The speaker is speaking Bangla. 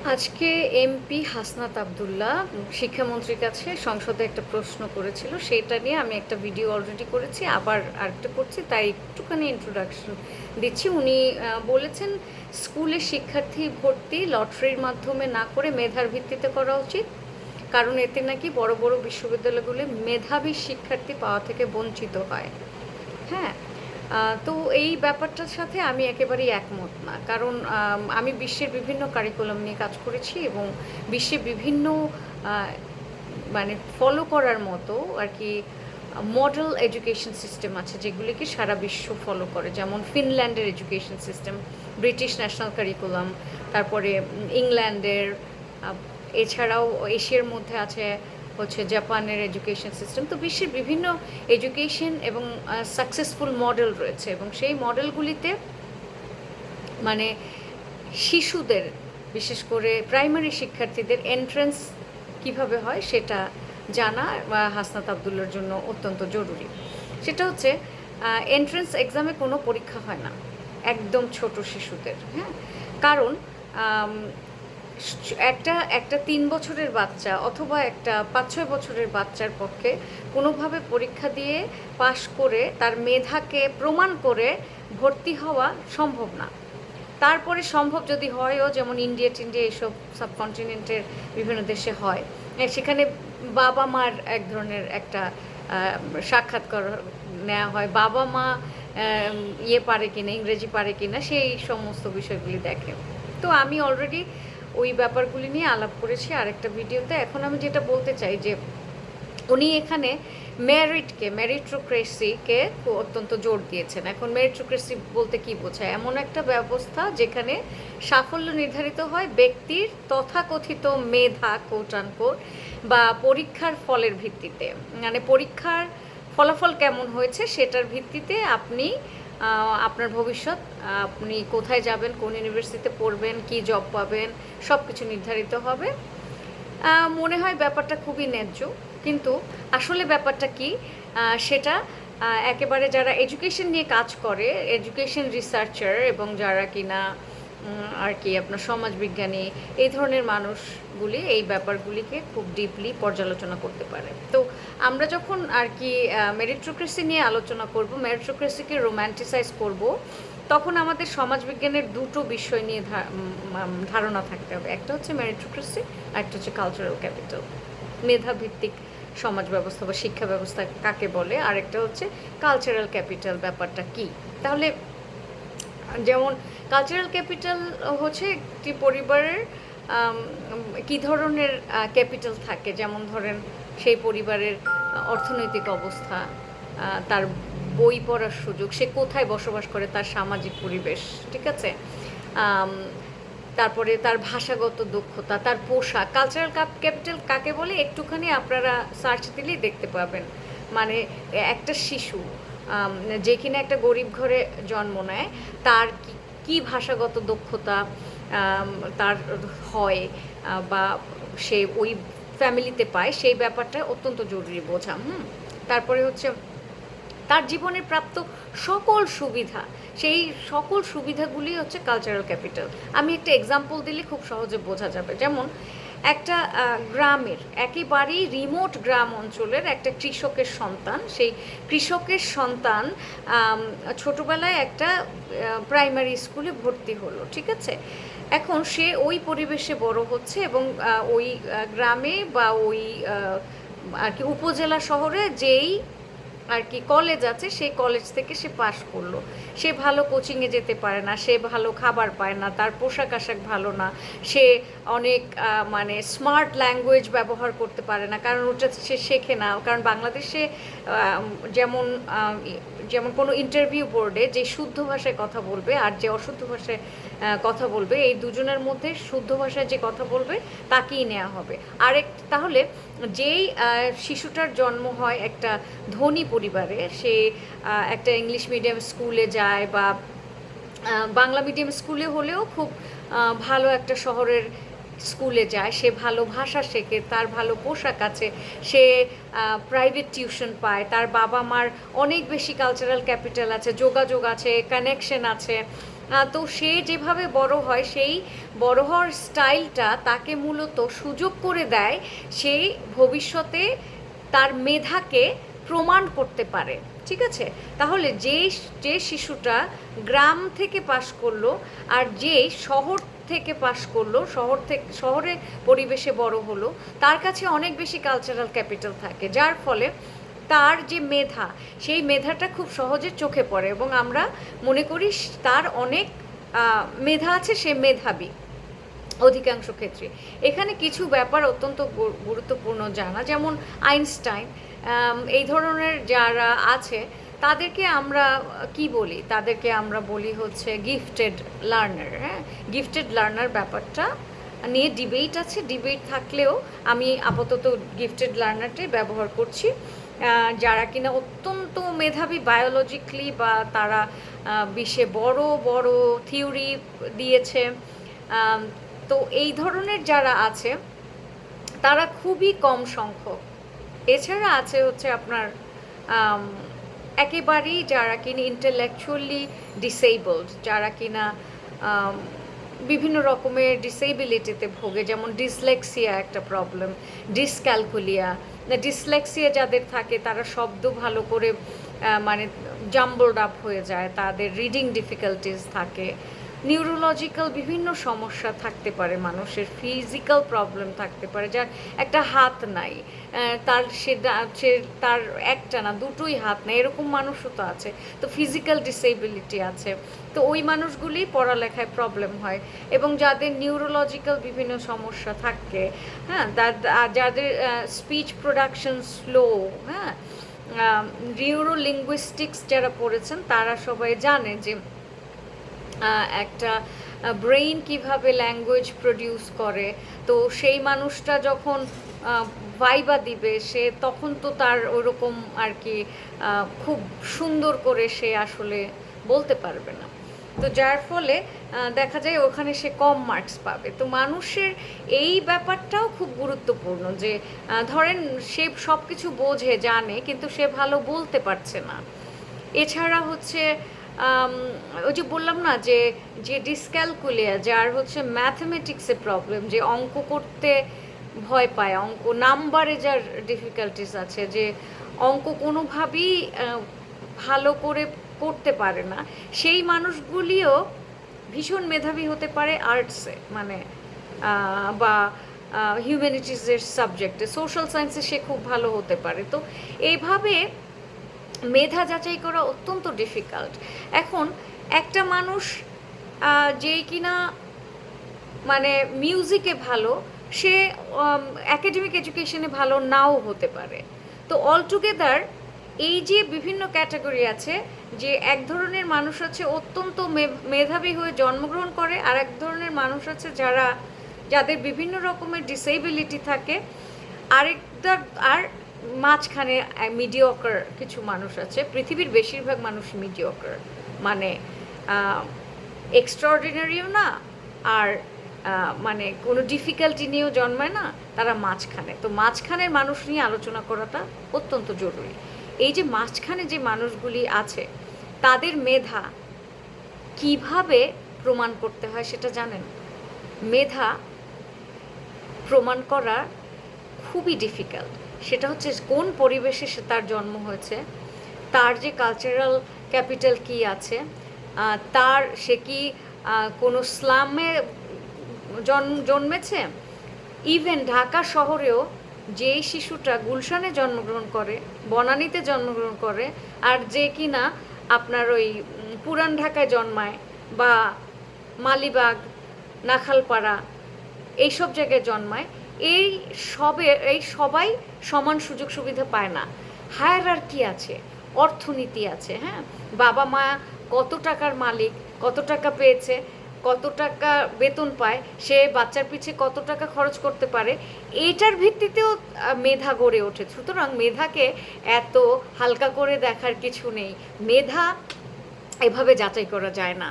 আজকে এমপি হাসনাত আবদুল্লাহ শিক্ষামন্ত্রীর কাছে সংসদে একটা প্রশ্ন করেছিল, সেটা নিয়ে আমি একটা ভিডিও অলরেডি করেছি, আবার আরেকটা করছি, তাই একটুখানি ইন্ট্রোডাকশন দিচ্ছি। উনি বলেছেন স্কুলে শিক্ষার্থী ভর্তি লটারির মাধ্যমে না করে মেধার ভিত্তিতে করা উচিত, কারণ এতে নাকি বড় বড় বিশ্ববিদ্যালয়গুলি মেধাবী শিক্ষার্থী পাওয়া থেকে বঞ্চিত হয়। হ্যাঁ, তো এই ব্যাপারটার সাথে আমি একেবারেই একমত না, কারণ আমি বিশ্বের বিভিন্ন কারিকুলাম নিয়ে কাজ করেছি এবং বিশ্বে বিভিন্ন আহ, মানে ফলো করার মতো আর কি মডেল এডুকেশন সিস্টেম আছে যেগুলিকে সারা বিশ্ব ফলো করে, যেমন ফিনল্যান্ডের education system, British national curriculum, তারপরে ইংল্যান্ডের, এছাড়াও এশিয়ার মধ্যে আছে হচ্ছে জাপানের এডুকেশন সিস্টেম। তো বিশ্বের বিভিন্ন এডুকেশন এবং সাকসেসফুল মডেল রয়েছে এবং সেই মডেলগুলিতে মানে শিশুদের, বিশেষ করে প্রাইমারি শিক্ষার্থীদের এন্ট্রান্স কিভাবে হয় সেটা জানা হাসনাত আবদুল্লার জন্য অত্যন্ত জরুরি। সেটা হচ্ছে এন্ট্রান্স এক্সামে কোনো পরীক্ষা হয় না একদম ছোট শিশুদের। হ্যাঁ, কারণ একটা একটা 3 বছরের বাচ্চা অথবা একটা 5-6 বছরের বাচ্চার পক্ষে কোনোভাবে পরীক্ষা দিয়ে পাশ করে তার মেধাকে প্রমাণ করে ভর্তি হওয়া সম্ভব না। তারপরে সম্ভব যদি হয়ও, যেমন ইন্ডিয়া টিন্ডিয়া এইসব সাবকন্টিনেন্টের বিভিন্ন দেশে হয়, সেখানে বাবা মার এক ধরনের একটা সাক্ষাৎকার নেওয়া হয়, বাবা মা পারে কিনা, ইংরেজি পারে কিনা, সেই সমস্ত বিষয়গুলি দেখে। তো আমি অলরেডি ওই ব্যাপারগুলি নিয়ে আলাপ করেছি আরেকটা ভিডিওতে। এখন আমি যেটা বলতে চাই যে উনি এখানে মেরিটোক্রেসিকে অত্যন্ত জোর দিয়েছেন। এখন মেরিটোক্রেসি বলতে কি বোঝায়? এমন একটা ব্যবস্থা যেখানে সাফল্য নির্ধারিত হয় ব্যক্তির তথাকথিত মেধা, কোট আনকোট, বা পরীক্ষার ফলের ভিত্তিতে। মানে পরীক্ষার ফলাফল কেমন হয়েছে সেটার ভিত্তিতে আপনি আপনার ভবিষ্যৎ, আপনি কোথায় যাবেন, কোন ইউনিভার্সিটিতে পড়বেন, কি জব পাবেন, সব কিছু নির্ধারিত হবে। মনে হয় ব্যাপারটা খুবই ন্যায্য, কিন্তু আসলে ব্যাপারটা কি সেটা একেবারে যারা এডুকেশন নিয়ে কাজ করে, এডুকেশন রিসার্চার এবং যারা কিনা আর কি আপনার সমাজবিজ্ঞানী, এই ধরনের মানুষগুলি এই ব্যাপারগুলিকে খুব ডিপলি পর্যালোচনা করতে পারে। তো আমরা যখন আর কি মেরিটোক্রেসি নিয়ে আলোচনা করব, মেরিটোক্রেসিকে রোম্যান্টিসাইজ করব, তখন আমাদের সমাজবিজ্ঞানের দুটো বিষয় নিয়ে ধারণা থাকতে হবে। একটা হচ্ছে মেরিটোক্রেসি, আর একটা হচ্ছে কালচারাল ক্যাপিটাল, মেধাভিত্তিক সমাজ ব্যবস্থা বা শিক্ষা ব্যবস্থা কাকে বলে, আর একটা হচ্ছে কালচারাল ক্যাপিটাল ব্যাপারটা কি। তাহলে যেমন কালচারাল ক্যাপিটাল হচ্ছে একটি পরিবারের কী ধরনের ক্যাপিটাল থাকে, যেমন ধরেন সেই পরিবারের অর্থনৈতিক অবস্থা, তার বই পড়ার সুযোগ, সে কোথায় বসবাস করে, তার সামাজিক পরিবেশ, ঠিক আছে, তারপরে তার ভাষাগত দক্ষতা, তার পোশাক। কালচারাল ক্যাপিটাল কাকে বলে একটুখানি আপনারা সার্চ দিলেই দেখতে পাবেন। মানে একটা শিশু যে কিনা একটা গরিব ঘরে জন্ম নেয়, তার কি ভাষাগত দক্ষতা তার হয় বা সে ওই ফ্যামিলিতে পায়, সেই ব্যাপারটা অত্যন্ত জরুরি বোঝা। তারপরে হচ্ছে তার জীবনে প্রাপ্ত সকল সুবিধা, সেই সকল সুবিধাগুলি হচ্ছে কালচারাল ক্যাপিটাল। আমি একটা এক্সাম্পল দিলে খুব সহজে বোঝা যাবে। যেমন একটা গ্রামের, একেবারেই রিমোট গ্রাম অঞ্চলের একটা কৃষকের সন্তান, সেই কৃষকের সন্তান ছোটোবেলায় একটা প্রাইমারি স্কুলে ভর্তি হলো, ঠিক আছে। এখন সে ওই পরিবেশে বড় হচ্ছে এবং ওই গ্রামে বা ওই আর কি উপজেলা শহরে যেই আর কি কলেজ আছে, সেই কলেজ থেকে সে পাশ করলো। সে ভালো কোচিংয়ে যেতে পারে না, সে ভালো খাবার পায় না, তার পোশাক আশাক ভালো না, সে অনেক মানে স্মার্ট ল্যাঙ্গুয়েজ ব্যবহার করতে পারে না, কারণ ওটা সে শেখে না। কারণ বাংলাদেশে যেমন যেমন কোনো ইন্টারভিউ বোর্ডে যে শুদ্ধ ভাষায় কথা বলবে আর যে অশুদ্ধ ভাষায় কথা বলবে, এই দুজনের মধ্যে শুদ্ধ ভাষায় যে কথা বলবে তাকেই নেওয়া হবে। তাহলে যেই শিশুটার জন্ম হয় একটা ধনী পরিবারে, সে একটা ইংলিশ মিডিয়াম স্কুলে যায় বা বাংলা মিডিয়াম স্কুলে হলেও খুব ভালো একটা শহরের স্কুলে যায়, সে ভালো ভাষা শেখে, তার ভালো পোশাক আছে, সে প্রাইভেট টিউশন পায়, তার বাবা মার অনেক বেশি কালচারাল ক্যাপিটাল আছে, যোগাযোগ আছে, কানেকশন আছে, তো সে যেভাবে বড় হয় সেই বড় হওয়ার স্টাইলটা তাকে মূলত সুযোগ করে দেয় সেই ভবিষ্যতে তার মেধাকে প্রমাণ করতে পারে। ঠিক আছে, তাহলে যে যে শিশুটা গ্রাম থেকে পাশ করলো আর যে শহর থেকে পাশ করলো, শহরে পরিবেশে বড় হলো, তার কাছে অনেক বেশি কালচারাল ক্যাপিটাল থাকে, যার ফলে তার যে মেধা সেই মেধাটা খুব সহজে চোখে পড়ে এবং আমরা মনে করি তার অনেক মেধা আছে, সে মেধাবী অধিকাংশ ক্ষেত্রে। এখানে কিছু ব্যাপার অত্যন্ত গুরুত্বপূর্ণ জানা, যেমন আইনস্টাইন এই ধরনের যারা আছে তাদেরকে আমরা কি বলি, তাদেরকে আমরা বলি হচ্ছে গিফটেড লার্নার। হ্যাঁ, গিফটেড লার্নার ব্যাপারটা নিয়ে ডিবেট আছে, ডিবেট থাকলেও আমি আপাতত গিফটেড লার্নারটাই ব্যবহার করছি। যারা কিনা অত্যন্ত মেধাবী বায়োলজিক্যালি বা তারা বিশ্বে বড় বড় থিওরি দিয়েছে, তো এই ধরনের যারা আছে তারা খুবই কম সংখ্যক। এছাড়া আছে হচ্ছে আপনার একেবারেই যারা কিনা ইন্টেলেকচুয়ালি ডিসেবলড, যারা কিনা বিভিন্ন রকমের ডিসেবিলিটিতে ভোগে, যেমন ডিসলেক্সিয়া একটা প্রবলেম, ডিসক্যালকুলিয়া। ডিসলেক্সিয়া যাদের থাকে তারা শব্দ ভালো করে মানে জাম্বলড আপ হয়ে যায়, তাদের রিডিং ডিফিকাল্টিস থাকে, নিউরোলজিক্যাল বিভিন্ন সমস্যা থাকতে পারে, মানুষের ফিজিক্যাল প্রবলেম থাকতে পারে, যার একটা হাত নাই, তার তার একটা না দুটোই হাত নেই, এরকম মানুষও তো আছে। তো ফিজিক্যাল ডিসেবিলিটি আছে, তো ওই মানুষগুলি পড়ালেখায় প্রবলেম হয়। এবং যাদের নিউরোলজিক্যাল বিভিন্ন সমস্যা থাকে, হ্যাঁ, যাদের স্পিচ প্রোডাকশন স্লো, হ্যাঁ, নিউরো লিঙ্গুইস্টিক্স যারা পড়েছেন তারা সবাই জানে যে একটা ব্রেইন কিভাবে ল্যাঙ্গুয়েজ প্রডিউস করে। তো সেই মানুষটা যখন ভাইবা দিবে সে তখন তো তার ওরকম আর কি খুব সুন্দর করে সে আসলে বলতে পারবে না, তো যার ফলে দেখা যায় ওখানে সে কম মার্কস পাবে। তো মানুষের এই ব্যাপারটাও খুব গুরুত্বপূর্ণ যে ধরেন সে সব কিছু বোঝে জানে কিন্তু সে ভালো বলতে পারছে না। এছাড়া হচ্ছে ওই যে বললাম না যে যে ডিসক্যালকুলিয়া, যার হচ্ছে ম্যাথমেটিক্সে প্রবলেম, যে অঙ্ক করতে ভয় পায়, অঙ্ক নাম্বারে যার ডিফিকাল্টিস আছে, যে অঙ্ক কোনোভাবেই ভালো করে করতে পারে না, সেই মানুষগুলিও ভীষণ মেধাবী হতে পারে আর্টসে, মানে বা হিউম্যানিটিসের সাবজেক্টে, সোশ্যাল সায়েন্সে সে খুব ভালো হতে পারে। তো এইভাবে মেধা যাচাই করা অত্যন্ত ডিফিকাল্ট। এখন একটা মানুষ যেই কিনা মানে মিউজিকে ভালো, সে অ্যাকাডেমিক এডুকেশনে ভালো নাও হতে পারে। তো অলটুগেদার এই যে বিভিন্ন ক্যাটাগরি আছে, যে এক ধরনের মানুষ আছে অত্যন্ত মেধাবী হয়ে জন্মগ্রহণ করে, আর এক ধরনের মানুষ আছে যাদের বিভিন্ন রকমের ডিসেবিলিটি থাকে, আর মাঝখানে মিডিওকার কিছু মানুষ আছে। পৃথিবীর বেশিরভাগ মানুষ মিডিওকার, মানে এক্সট্রাঅর্ডিনারিও না আর মানে কোনো ডিফিকাল্টি নিয়েও জন্মায় না, তারা মাঝখানে। তো মাঝখানের মানুষ নিয়ে আলোচনা করাটা অত্যন্ত জরুরি। এই যে মাঝখানে যে মানুষগুলি আছে তাদের মেধা কিভাবে প্রমাণ করতে হয় সেটা জানেন? মেধা প্রমাণ করা খুবই ডিফিকাল্ট। সেটা হচ্ছে কোন পরিবেশে সে তার জন্ম হয়েছে, তার যে কালচারাল ক্যাপিটাল কি আছে, সে কি কোনো স্লামে জন্মেছে। ইভেন ঢাকা শহরেও যেই শিশুটা গুলশানে জন্মগ্রহণ করে, বনানীতে জন্মগ্রহণ করে, আর যে কিনা আপনার ওই পুরান ঢাকায় জন্মায় বা মালিবাগ, নাখালপাড়া এইসব জায়গায় জন্মায়, এই সবাই সমান সুযোগ সুবিধা পায় না। হায়ারার্কি আছে, অর্থনীতি আছে। হ্যাঁ, বাবা মা কত টাকার মালিক, কত টাকা পেয়েছে, কত টাকা বেতন পায়, সে বাচ্চার পিছে কত টাকা খরচ করতে পারে, এইটার ভিত্তিতেও মেধা গড়ে ওঠে। সুতরাং মেধাকে এত হালকা করে দেখার কিছু নেই, মেধা এভাবে যাচাই করা যায় না।